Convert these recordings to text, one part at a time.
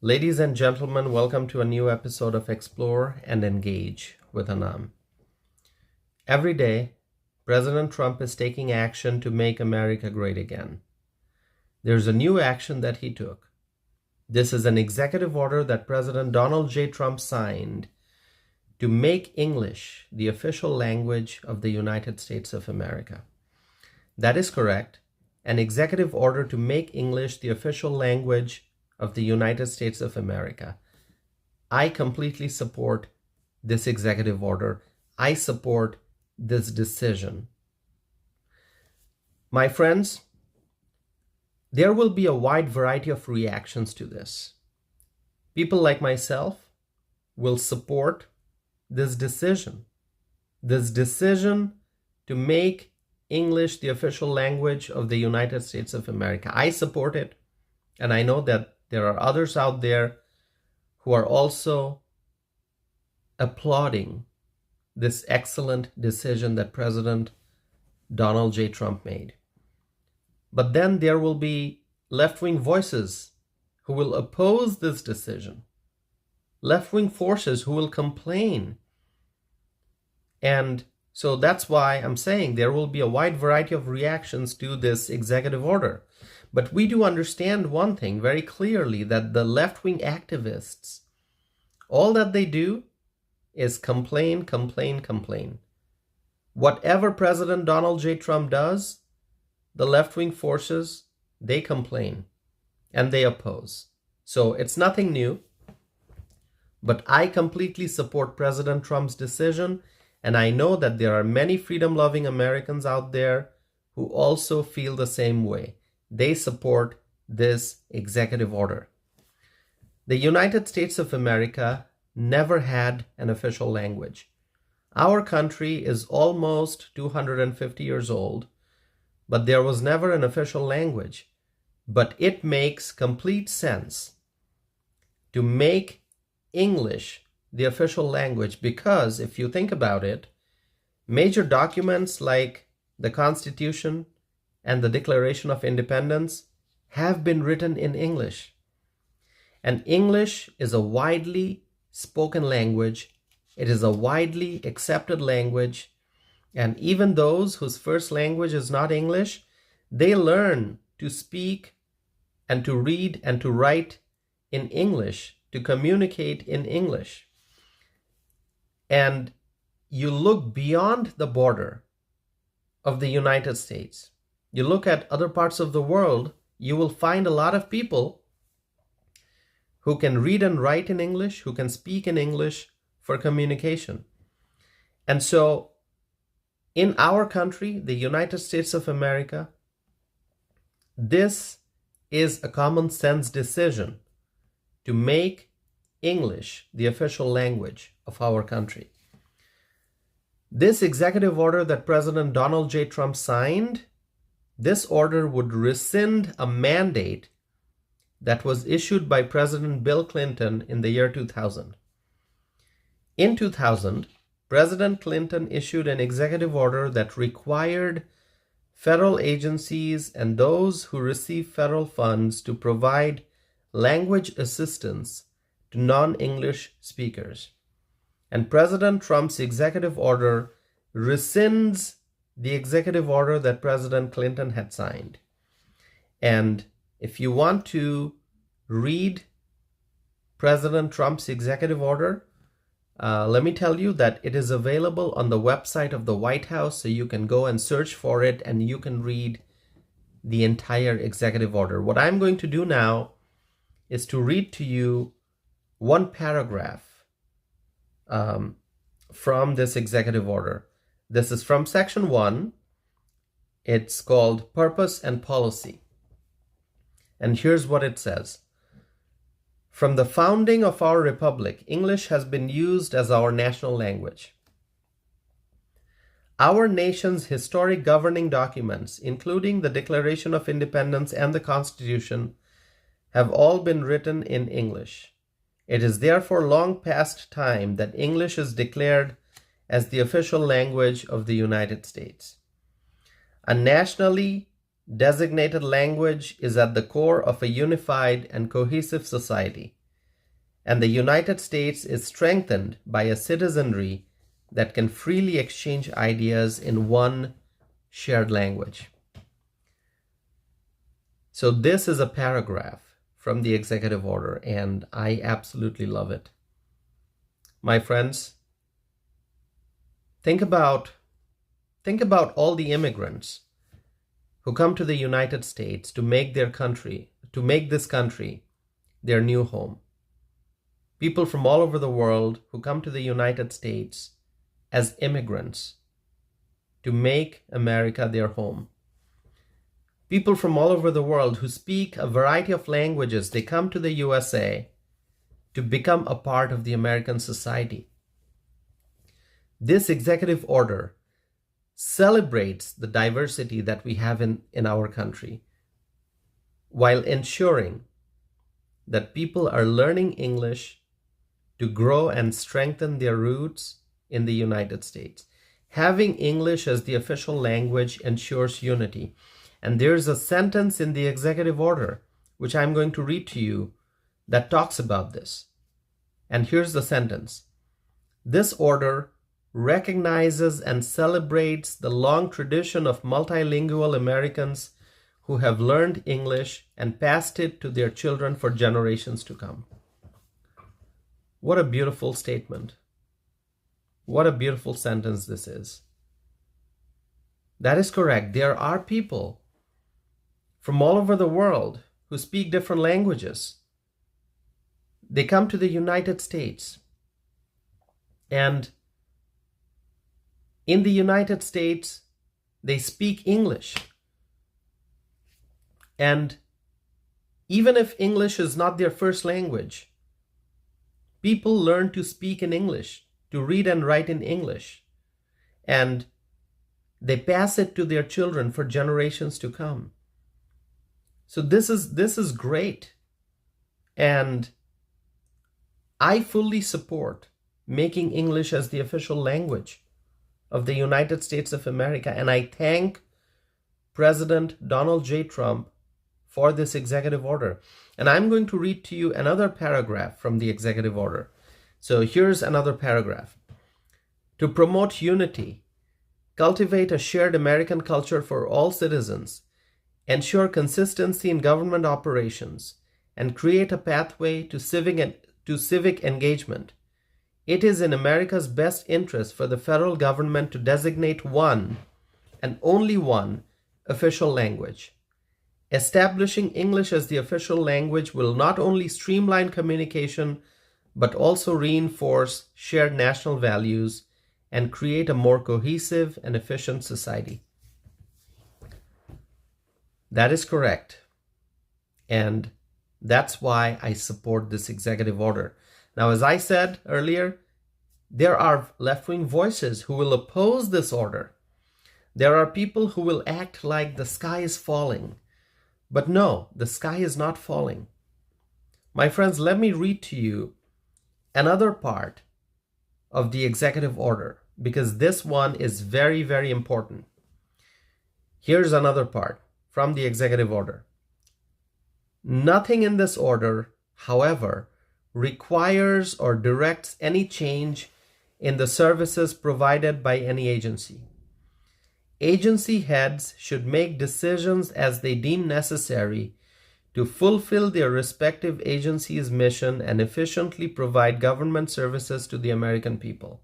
Ladies and gentlemen, welcome to a new episode of Explore and Engage with Anam. Every day, President Trump is taking action to make America great again. There's a new action that he took. This is an executive order that President Donald J. Trump signed to make English the official language of the United States of America. That is correct. An executive order to make English the official language of the United States of America. I completely support this executive order. I support this decision. My friends, there will be a wide variety of reactions to this. People like myself will support this decision to make English the official language of the United States of America. I support it, and I know that there are others out there who are also applauding this excellent decision that President Donald J. Trump made. But then there will be left-wing voices who will oppose this decision, left-wing forces who will complain. And so that's why I'm saying there will be a wide variety of reactions to this executive order. But we do understand one thing very clearly, that the left-wing activists, all that they do is complain. Whatever President Donald J. Trump does, the left-wing forces, they complain and they oppose. So it's nothing new. But I completely support President Trump's decision, and I know that there are many freedom-loving Americans out there who also feel the same way. They support this executive order. The United States of America never had an official language. Our country is almost 250 years old, but there was never an official language. But it makes complete sense to make English the official language, because if you think about it, major documents like the Constitution and the Declaration of Independence have been written in English. And English is a widely spoken language. It is a widely accepted language. And even those whose first language is not English, they learn to speak and to read and to write in English, to communicate in English. And you look beyond the border of the United States. You look at other parts of the world, you will find a lot of people who can read and write in English, who can speak in English for communication. And so in our country, the United States of America, this is a common sense decision to make English the official language of our country. This executive order that President Donald J. Trump signed, this order would rescind a mandate that was issued by President Bill Clinton in the year 2000. In 2000, President Clinton issued an executive order that required federal agencies and those who receive federal funds to provide language assistance to non-English speakers. And President Trump's executive order rescinds the executive order that President Clinton had signed. And if you want to read President Trump's executive order, let me tell you that it is available on the website of the White House, so you can go and search for it and you can read the entire executive order. What I'm going to do now is to read to you one paragraph from this executive order. This is from Section 1. It's called Purpose and Policy. And here's what it says. From the founding of our republic, English has been used as our national language. Our nation's historic governing documents, including the Declaration of Independence and the Constitution, have all been written in English. It is therefore long past time that English is declared as the official language of the United States. A nationally designated language is at the core of a unified and cohesive society. And the United States is strengthened by a citizenry that can freely exchange ideas in one shared language. So this is a paragraph from the executive order, and I absolutely love it. My friends, think about all the immigrants who come to the United States to make this country their new home. People from all over the world who come to the United States as immigrants to make America their home. People from all over the world who speak a variety of languages, they come to the USA to become a part of the American society. This executive order celebrates the diversity that we have in our country while ensuring that people are learning English to grow and strengthen their roots in the United States. Having English as the official language ensures unity. And there's a sentence in the executive order, which I'm going to read to you, that talks about this. And here's the sentence. This order recognizes and celebrates the long tradition of multilingual Americans who have learned English and passed it to their children for generations to come. What a beautiful statement. What a beautiful sentence this is. That is correct. There are people from all over the world who speak different languages. They come to the United States. And in the United States, they speak English. And even if English is not their first language, people learn to speak in English, to read and write in English. And they pass it to their children for generations to come. So this is great. And I fully support making English as the official language of the United States of America. And I thank President Donald J. Trump for this executive order. And I'm going to read to you another paragraph from the executive order. So here's another paragraph. To promote unity, cultivate a shared American culture for all citizens, ensure consistency in government operations, and create a pathway to civic engagement. It is in America's best interest for the federal government to designate one and only one official language. Establishing English as the official language will not only streamline communication, but also reinforce shared national values and create a more cohesive and efficient society. That is correct. And that's why I support this executive order. Now, as I said earlier, there are left-wing voices who will oppose this order. There are people who will act like the sky is falling. But no, the sky is not falling. My friends, let me read to you another part of the executive order, because this one is very, very important. Here's another part from the executive order. Nothing in this order, however, requires or directs any change in the services provided by any agency. Agency heads should make decisions as they deem necessary to fulfill their respective agency's mission and efficiently provide government services to the American people.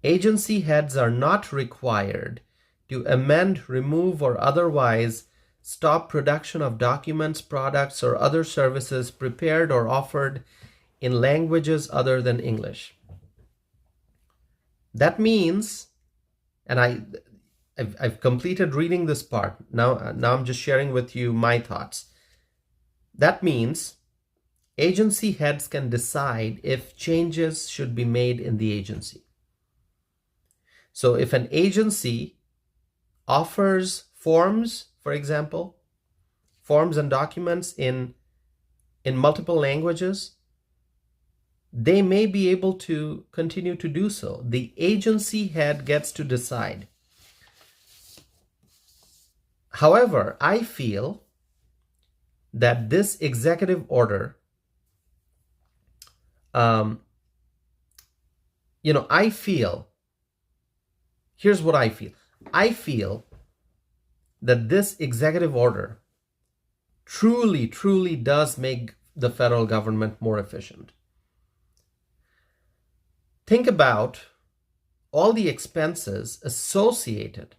Agency heads are not required to amend, remove, or otherwise stop production of documents, products, or other services prepared or offered in languages other than English. That means, and I've completed reading this part. Now I'm just sharing with you my thoughts. That means agency heads can decide if changes should be made in the agency. So if an agency offers forms, for example, forms and documents in multiple languages, they may be able to continue to do so. The agency head gets to decide. However, I feel that this executive order Um, I feel, here's what I feel. I feel that this executive order truly, truly does make the federal government more efficient. Think about all the expenses associated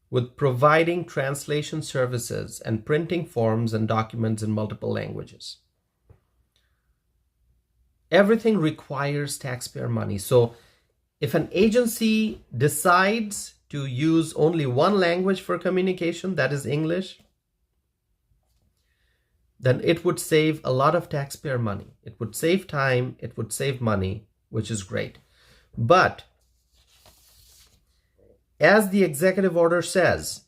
with providing translation services and printing forms and documents in multiple languages. Everything requires taxpayer money. So if an agency decides to use only one language for communication, that is English, then it would save a lot of taxpayer money. It would save time, it would save money, which is great. But as the executive order says,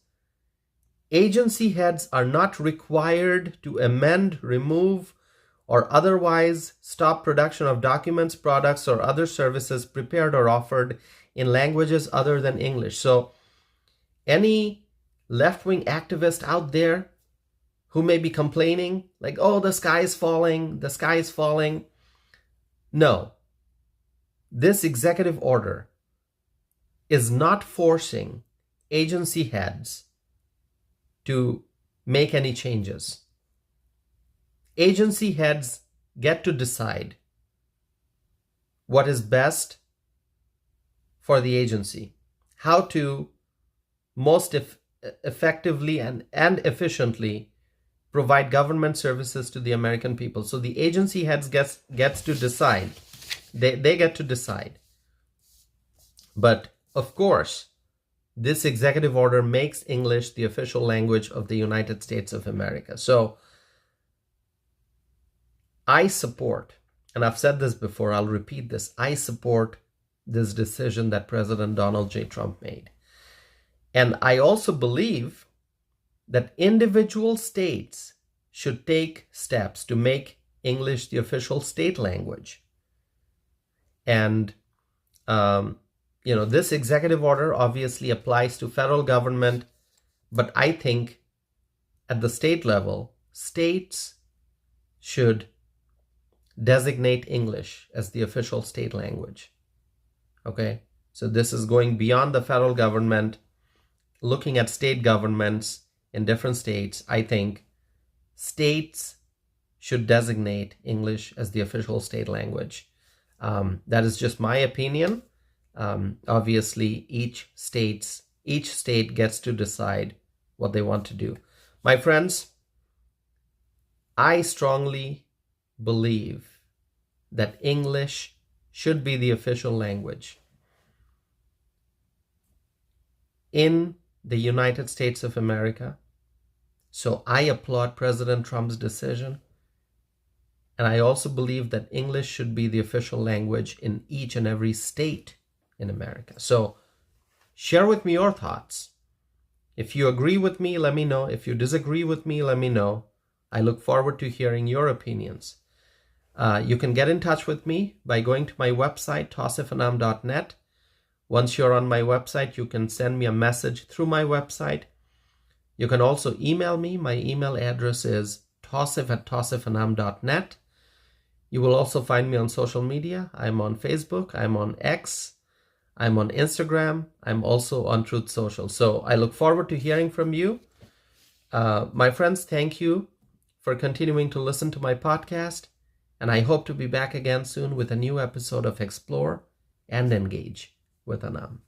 agency heads are not required to amend, remove, or otherwise stop production of documents, products, or other services prepared or offered in languages other than English. So any left-wing activist out there who may be complaining, like, oh, the sky is falling, the sky is falling. No. This executive order is not forcing agency heads to make any changes. Agency heads get to decide what is best for the agency, how to most effectively and efficiently provide government services to the American people. So the agency heads gets to decide. They get to decide. But of course, this executive order makes English the official language of the United States of America. So I support, and I've said this before, I'll repeat this, I support this decision that President Donald J. Trump made. And I also believe that individual states should take steps to make English the official state language. And, this executive order obviously applies to federal government, but I think at the state level, states should designate English as the official state language. Okay? So this is going beyond the federal government, looking at state governments in different states. I think states should designate English as the official state language. That is just my opinion. Obviously, each state gets to decide what they want to do. My friends, I strongly believe that English should be the official language in the United States of America. So I applaud President Trump's decision. And I also believe that English should be the official language in each and every state in America. So share with me your thoughts. If you agree with me, let me know. If you disagree with me, let me know. I look forward to hearing your opinions. You can get in touch with me by going to my website, tausifanam.net. Once you're on my website, you can send me a message through my website. You can also email me. My email address is tausif@tausifanam.net. You will also find me on social media. I'm on Facebook. I'm on X. I'm on Instagram. I'm also on Truth Social. So I look forward to hearing from you. My friends, thank you for continuing to listen to my podcast. And I hope to be back again soon with a new episode of Explore and Engage with Anam.